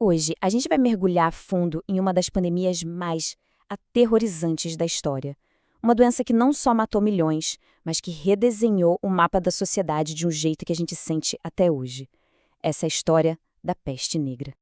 Hoje, a gente vai mergulhar a fundo em uma das pandemias mais aterrorizantes da história. Uma doença que não só matou milhões, mas que redesenhou o mapa da sociedade de um jeito que a gente sente até hoje. Essa é a história da peste negra.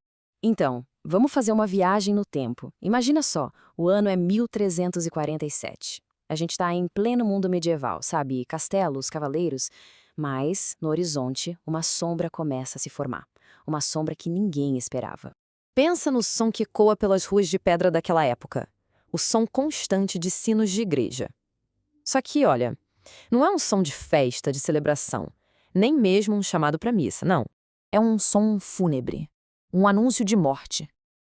Então, vamos fazer uma viagem no tempo. Imagina só, o ano é 1347. A gente está em pleno mundo medieval, sabe? Castelos, cavaleiros. Mas, no horizonte, uma sombra começa a se formar. Uma sombra que ninguém esperava. Pensa no som que ecoa pelas ruas de pedra daquela época. O som constante de sinos de igreja. Só que, olha, não é um som de festa, de celebração. Nem mesmo um chamado para missa, não. É um som fúnebre. Um anúncio de morte.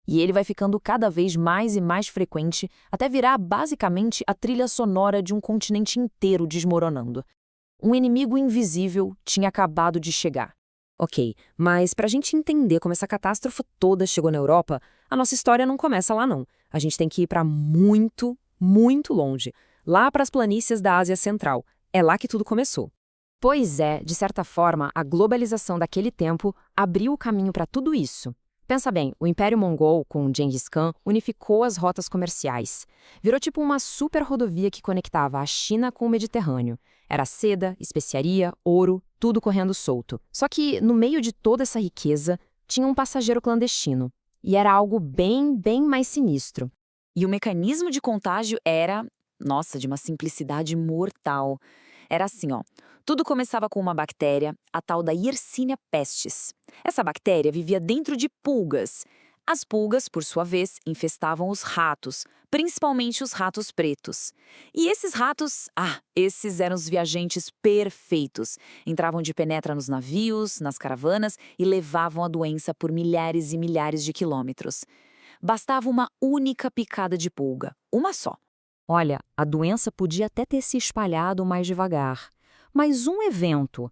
E ele vai ficando cada vez mais e mais frequente até virar basicamente a trilha sonora de um continente inteiro desmoronando. Um inimigo invisível tinha acabado de chegar. Ok, mas para a gente entender como essa catástrofe toda chegou na Europa, a nossa história não começa lá não. A gente tem que ir para muito, muito longe. Lá para as planícies da Ásia Central. É lá que tudo começou. Pois é, de certa forma, a globalização daquele tempo abriu o caminho para tudo isso. Pensa bem, o Império Mongol, com Gengis Khan, unificou as rotas comerciais. Virou tipo uma super rodovia que conectava a China com o Mediterrâneo. Era seda, especiaria, ouro, tudo correndo solto. Só que, no meio de toda essa riqueza, tinha um passageiro clandestino. E era algo bem mais sinistro. E o mecanismo de contágio era, nossa, de uma simplicidade mortal. Era assim, ó. Tudo começava com uma bactéria, a tal da Yersinia pestis. Essa bactéria vivia dentro de pulgas. As pulgas, por sua vez, infestavam os ratos, principalmente os ratos pretos. E esses ratos, esses eram os viajantes perfeitos. Entravam de penetra nos navios, nas caravanas e levavam a doença por milhares e milhares de quilômetros. Bastava uma única picada de pulga, uma só. Olha, a doença podia até ter se espalhado mais devagar. Mas um evento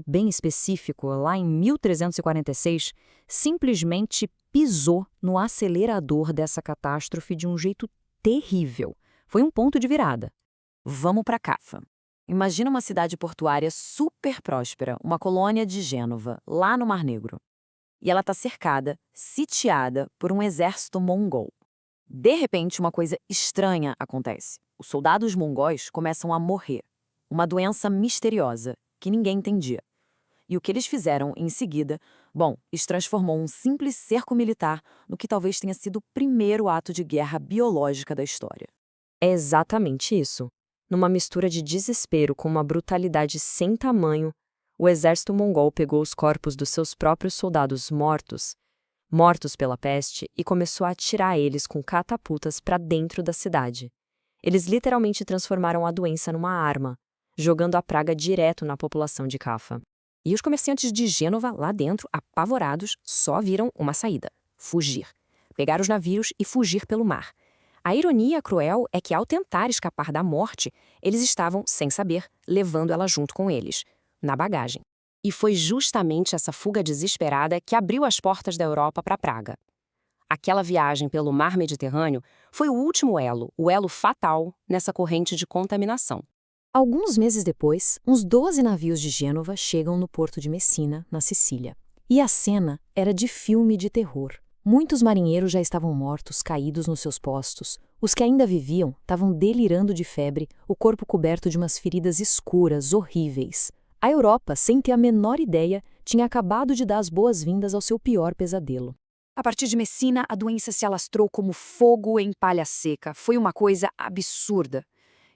bem específico, lá em 1346, simplesmente pisou no acelerador dessa catástrofe de um jeito terrível. Foi um ponto de virada. Vamos para Cafa. Imagina uma cidade portuária super próspera, uma colônia de Gênova, lá no Mar Negro. E ela está cercada, sitiada por um exército mongol. De repente, uma coisa estranha acontece. Os soldados mongóis começam a morrer. Uma doença misteriosa, que ninguém entendia. E o que eles fizeram em seguida, isso transformou um simples cerco militar no que talvez tenha sido o primeiro ato de guerra biológica da história. É exatamente isso. Numa mistura de desespero com uma brutalidade sem tamanho, o exército mongol pegou os corpos dos seus próprios soldados mortos pela peste, e começou a atirar eles com catapultas para dentro da cidade. Eles literalmente transformaram a doença numa arma, jogando a praga direto na população de Cafa. E os comerciantes de Gênova, lá dentro, apavorados, só viram uma saída: fugir. Pegar os navios e fugir pelo mar. A ironia cruel é que, ao tentar escapar da morte, eles estavam, sem saber, levando ela junto com eles, na bagagem. E foi justamente essa fuga desesperada que abriu as portas da Europa para a praga. Aquela viagem pelo mar Mediterrâneo foi o último elo, o elo fatal nessa corrente de contaminação. Alguns meses depois, uns 12 navios de Gênova chegam no porto de Messina, na Sicília. E a cena era de filme de terror. Muitos marinheiros já estavam mortos, caídos nos seus postos. Os que ainda viviam estavam delirando de febre, o corpo coberto de umas feridas escuras, horríveis. A Europa, sem ter a menor ideia, tinha acabado de dar as boas-vindas ao seu pior pesadelo. A partir de Messina, a doença se alastrou como fogo em palha seca. Foi uma coisa absurda.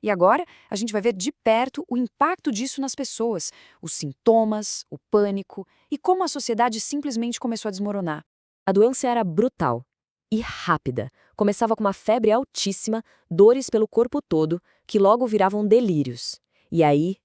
E agora, a gente vai ver de perto o impacto disso nas pessoas, os sintomas, o pânico e como a sociedade simplesmente começou a desmoronar. A doença era brutal e rápida. Começava com uma febre altíssima, dores pelo corpo todo, que logo viravam delírios. E aí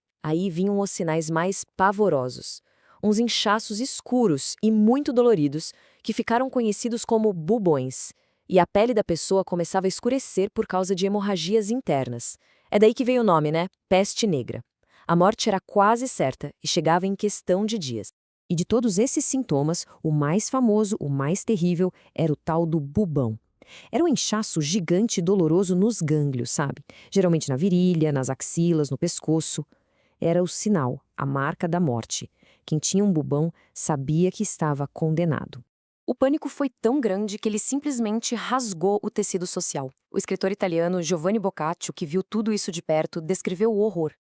vinham os sinais mais pavorosos. Uns inchaços escuros e muito doloridos, que ficaram conhecidos como bubões. E a pele da pessoa começava a escurecer por causa de hemorragias internas. É daí que veio o nome, né? Peste negra. A morte era quase certa e chegava em questão de dias. E de todos esses sintomas, o mais famoso, o mais terrível, era o tal do bubão. Era um inchaço gigante e doloroso nos gânglios, sabe? Geralmente na virilha, nas axilas, no pescoço. Era o sinal, a marca da morte. Quem tinha um bubão sabia que estava condenado. O pânico foi tão grande que ele simplesmente rasgou o tecido social. O escritor italiano Giovanni Boccaccio, que viu tudo isso de perto, descreveu o horror.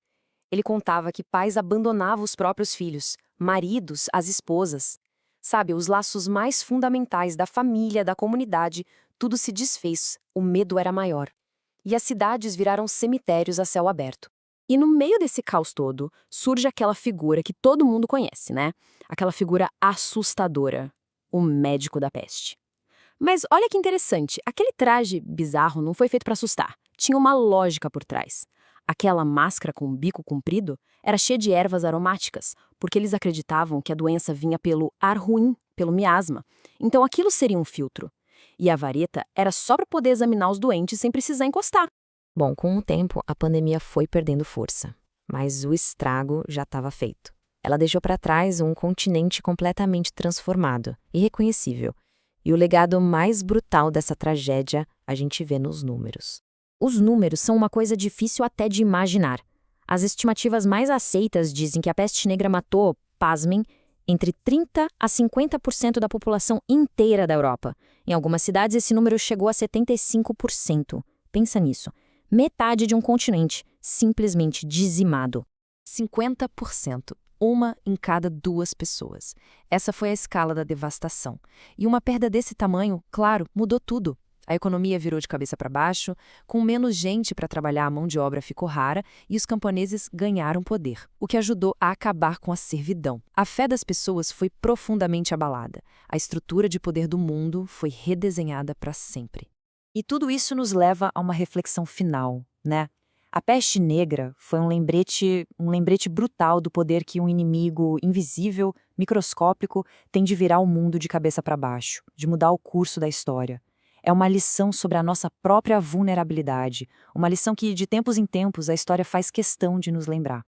Ele contava que pais abandonavam os próprios filhos, maridos, as esposas. Sabe, os laços mais fundamentais da família, da comunidade, tudo se desfez, o medo era maior. E as cidades viraram cemitérios a céu aberto. E no meio desse caos todo, surge aquela figura que todo mundo conhece, né? Aquela figura assustadora, o médico da peste. Mas olha que interessante, aquele traje bizarro não foi feito para assustar. Tinha uma lógica por trás. Aquela máscara com o bico comprido era cheia de ervas aromáticas, porque eles acreditavam que a doença vinha pelo ar ruim, pelo miasma. Então aquilo seria um filtro. E a vareta era só para poder examinar os doentes sem precisar encostar. Bom, com o tempo, a pandemia foi perdendo força, mas o estrago já estava feito. Ela deixou para trás um continente completamente transformado, irreconhecível. E o legado mais brutal dessa tragédia a gente vê nos números. Os números são uma coisa difícil até de imaginar. As estimativas mais aceitas dizem que a peste negra matou, pasmem, entre 30% a 50% da população inteira da Europa. Em algumas cidades, esse número chegou a 75%. Pensa nisso. Metade de um continente, simplesmente dizimado. 50%. Uma em cada 2 pessoas. Essa foi a escala da devastação. E uma perda desse tamanho, claro, mudou tudo. A economia virou de cabeça para baixo, com menos gente para trabalhar, a mão de obra ficou rara e os camponeses ganharam poder, o que ajudou a acabar com a servidão. A fé das pessoas foi profundamente abalada. A estrutura de poder do mundo foi redesenhada para sempre. E tudo isso nos leva a uma reflexão final, né? A peste negra foi um lembrete brutal do poder que um inimigo invisível, microscópico, tem de virar o mundo de cabeça para baixo, de mudar o curso da história. É uma lição sobre a nossa própria vulnerabilidade, uma lição que, de tempos em tempos, a história faz questão de nos lembrar.